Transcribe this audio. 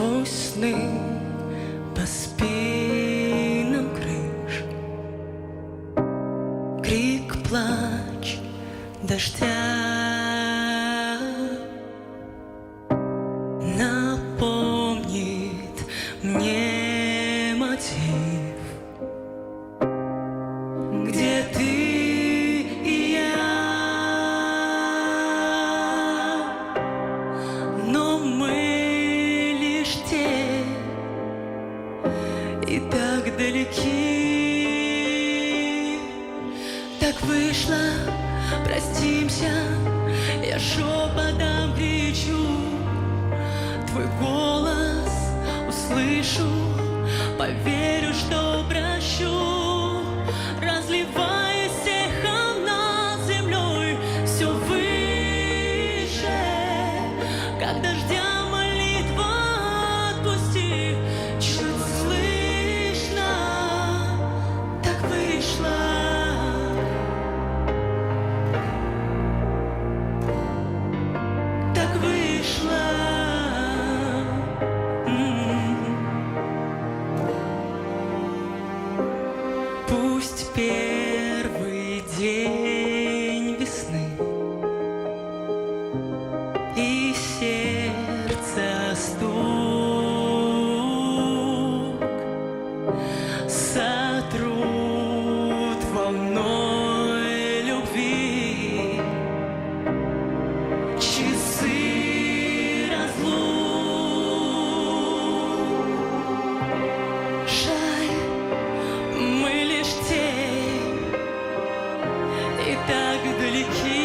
сквозь сны по спинам крыш, крик, плач дождя напомнит мне мотив, где ты и я, но мы лишь те и так далеки. Так вышло, простимся, я шепотом кричу, твой голос услышу, поверю, что прощу, разливаясь эхом над землей все выше, как дождя молитва отпусти, чуть слышно. Так вышло. Так вышло. Пусть первый день весны и сердце стук сотрут волной любви, часы разлук. Жаль, мы лишь тень и так далеки.